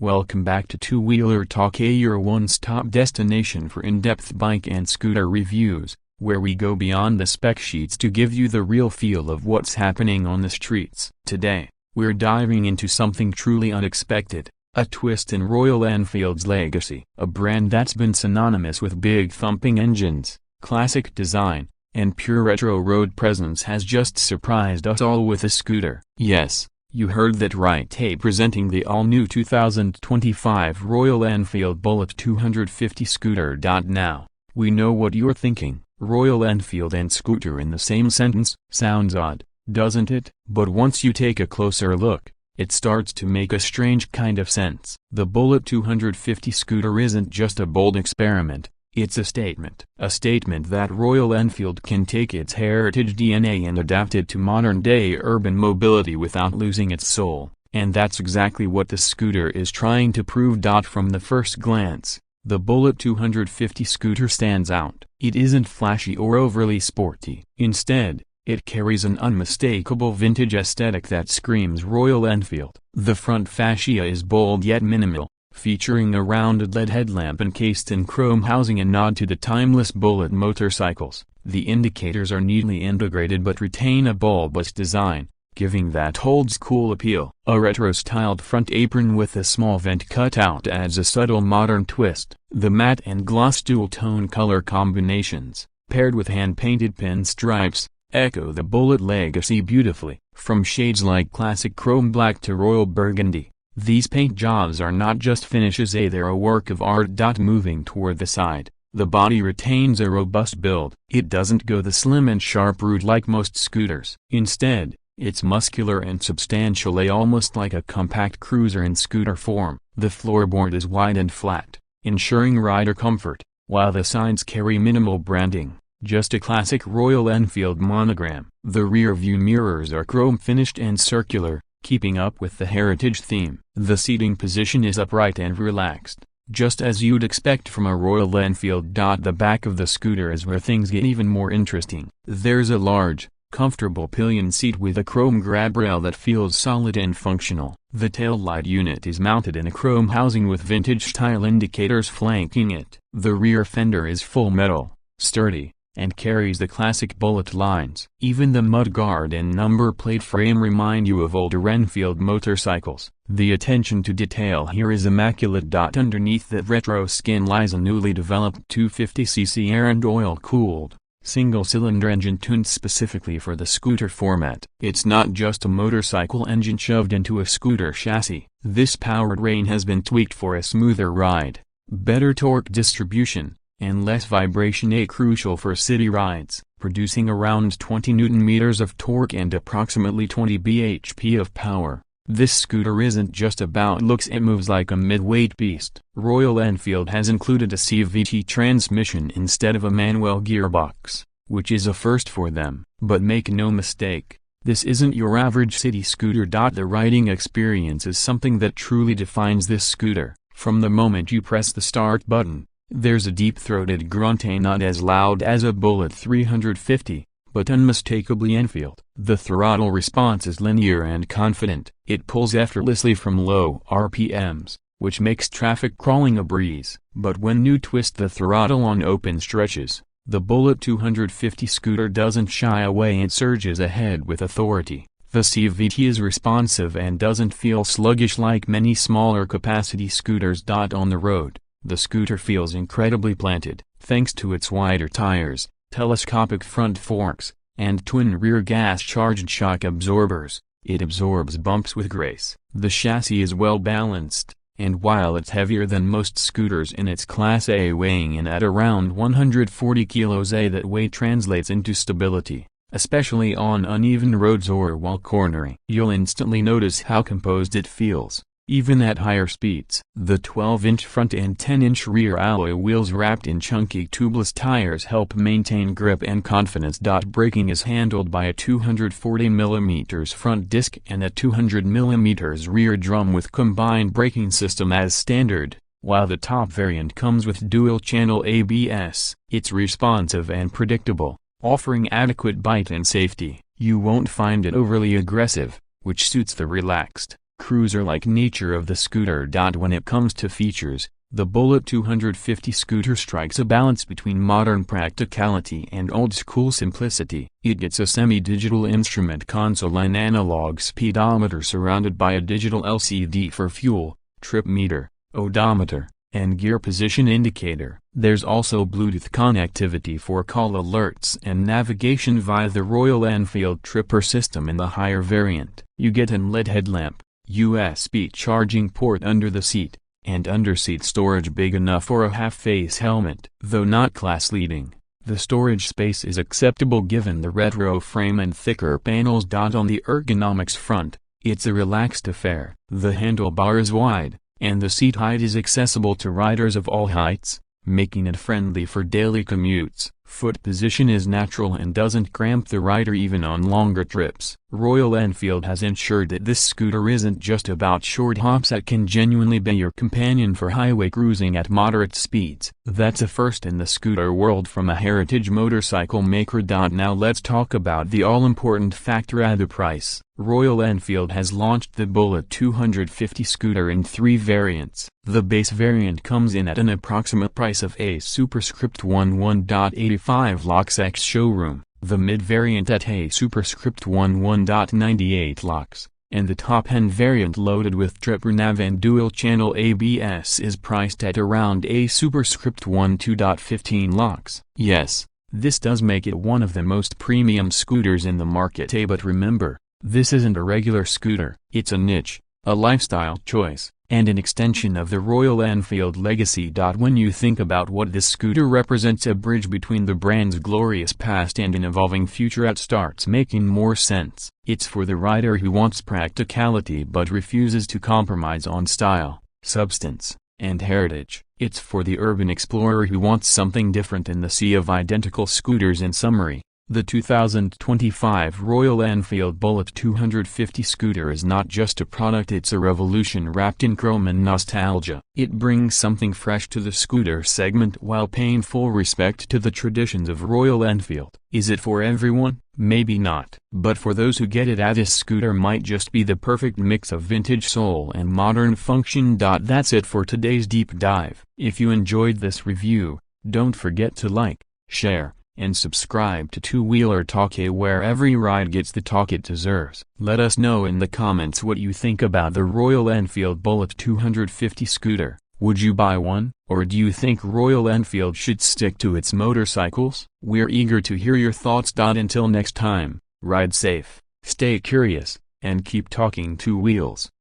Welcome back to Two Wheeler Talk, your one-stop destination for in-depth bike and scooter reviews, where we go beyond the spec sheets to give you the real feel of what's happening on the streets. Today, we're diving into something truly unexpected, a twist in Royal Enfield's legacy. A brand that's been synonymous with big thumping engines, classic design, and pure retro road presence has just surprised us all with a scooter. Yes, you heard that right, presenting the all-new 2025 Royal Enfield Bullet 250 scooter. Now, we know what you're thinking. Royal Enfield and scooter in the same sentence? Sounds odd, doesn't it? But once you take a closer look, it starts to make a strange kind of sense. The Bullet 250 scooter isn't just a bold experiment, it's a statement. A statement that Royal Enfield can take its heritage DNA and adapt it to modern-day urban mobility without losing its soul. And that's exactly what the scooter is trying to prove. From the first glance, the Bullet 250 scooter stands out. It isn't flashy or overly sporty. Instead, it carries an unmistakable vintage aesthetic that screams Royal Enfield. The front fascia is bold yet minimal, featuring a rounded LED headlamp encased in chrome housing, a nod to the timeless Bullet motorcycles. The indicators are neatly integrated but retain a bulbous design, giving that old-school appeal. A retro-styled front apron with a small vent cutout adds a subtle modern twist. The matte and gloss dual-tone color combinations, paired with hand-painted pinstripes, echo the Bullet legacy beautifully. From shades like classic chrome black to royal burgundy, these paint jobs are not just finishes, they're a work of art. Moving toward the side, the body retains a robust build. It doesn't go the slim and sharp route like most scooters. Instead, it's muscular and substantial, almost like a compact cruiser in scooter form. The floorboard is wide and flat, ensuring rider comfort, while the sides carry minimal branding, just a classic Royal Enfield monogram. The rear view mirrors are chrome finished and circular, keeping up with the heritage theme. The seating position is upright and relaxed, just as you'd expect from a Royal Enfield. The back of the scooter is where things get even more interesting. There's a large, comfortable pillion seat with a chrome grab rail that feels solid and functional. The taillight unit is mounted in a chrome housing with vintage-style indicators flanking it. The rear fender is full metal, sturdy, and carries the classic Bullet lines. Even the mudguard and number plate frame remind you of older Enfield motorcycles. The attention to detail here is immaculate. Underneath that retro skin lies a newly developed 250cc air and oil-cooled, single-cylinder engine tuned specifically for the scooter format. It's not just a motorcycle engine shoved into a scooter chassis. This powertrain has been tweaked for a smoother ride, better torque distribution, and less vibration, crucial for city rides, producing around 20 Nm of torque and approximately 20 bhp of power. This scooter isn't just about looks, it moves like a mid-weight beast. Royal Enfield has included a CVT transmission instead of a manual gearbox, which is a first for them. But make no mistake, this isn't your average city scooter. The riding experience is something that truly defines this scooter. From the moment you press the start button, there's a deep-throated grunt, not as loud as a Bullet 350, but unmistakably Enfield. The throttle response is linear and confident. It pulls effortlessly from low RPMs, which makes traffic crawling a breeze. But when you twist the throttle on open stretches, the Bullet 250 scooter doesn't shy away and surges ahead with authority. The CVT is responsive and doesn't feel sluggish like many smaller capacity scooters. On the road, the scooter feels incredibly planted, thanks to its wider tires, telescopic front forks, and twin rear gas-charged shock absorbers. It absorbs bumps with grace. The chassis is well balanced, and while it's heavier than most scooters in its class, weighing in at around 140 kilos, that weight translates into stability, especially on uneven roads or while cornering. You'll instantly notice how composed it feels, even at higher speeds. The 12-inch front and 10-inch rear alloy wheels wrapped in chunky tubeless tires help maintain grip and confidence. Braking is handled by a 240mm front disc and a 200mm rear drum with combined braking system as standard, while the top variant comes with dual-channel ABS. It's responsive and predictable, offering adequate bite and safety. You won't find it overly aggressive, which suits the relaxed, cruiser-like nature of the scooter. When it comes to features, the Bullet 250 scooter strikes a balance between modern practicality and old-school simplicity. It gets a semi-digital instrument console and analog speedometer surrounded by a digital LCD for fuel, trip meter, odometer, and gear position indicator. There's also Bluetooth connectivity for call alerts and navigation via the Royal Enfield Tripper system in the higher variant. You get an LED headlamp, USB charging port under the seat, and underseat storage big enough for a half-face helmet. Though not class-leading, the storage space is acceptable given the retro frame and thicker panels. On the ergonomics front, it's a relaxed affair. The handlebar is wide, and the seat height is accessible to riders of all heights, making it friendly for daily commutes. Foot position is natural and doesn't cramp the rider even on longer trips. Royal Enfield has ensured that this scooter isn't just about short hops. It can genuinely be your companion for highway cruising at moderate speeds. That's a first in the scooter world from a heritage motorcycle maker. Now let's talk about the all-important factor: the price. Royal Enfield has launched the Bullet 250 scooter in 3 variants. The base variant comes in at an approximate price of a superscript 11.85 lakhs ex showroom, the mid variant at a superscript 11.98 lakhs, and the top-end variant loaded with tripper nav and dual-channel ABS is priced at around a superscript 12.15 lakhs. Yes, this does make it one of the most premium scooters in the market. But remember, this isn't a regular scooter. It's a niche, a lifestyle choice, and an extension of the Royal Enfield legacy. When you think about what this scooter represents, a bridge between the brand's glorious past and an evolving future, it starts making more sense. It's for the rider who wants practicality but refuses to compromise on style, substance, and heritage. It's for the urban explorer who wants something different in the sea of identical scooters. In summary, the 2025 Royal Enfield Bullet 250 scooter is not just a product, it's a revolution wrapped in chrome and nostalgia. It brings something fresh to the scooter segment while paying full respect to the traditions of Royal Enfield. Is it for everyone? Maybe not. But for those who get it, this scooter might just be the perfect mix of vintage soul and modern function. That's it for today's deep dive. If you enjoyed this review, don't forget to like, share, and subscribe to Two Wheeler Talk, where every ride gets the talk it deserves. Let us know in the comments what you think about the Royal Enfield Bullet 250 scooter. Would you buy one, or do you think Royal Enfield should stick to its motorcycles? We're eager to hear your thoughts. Until next time, ride safe, stay curious, and keep talking two wheels.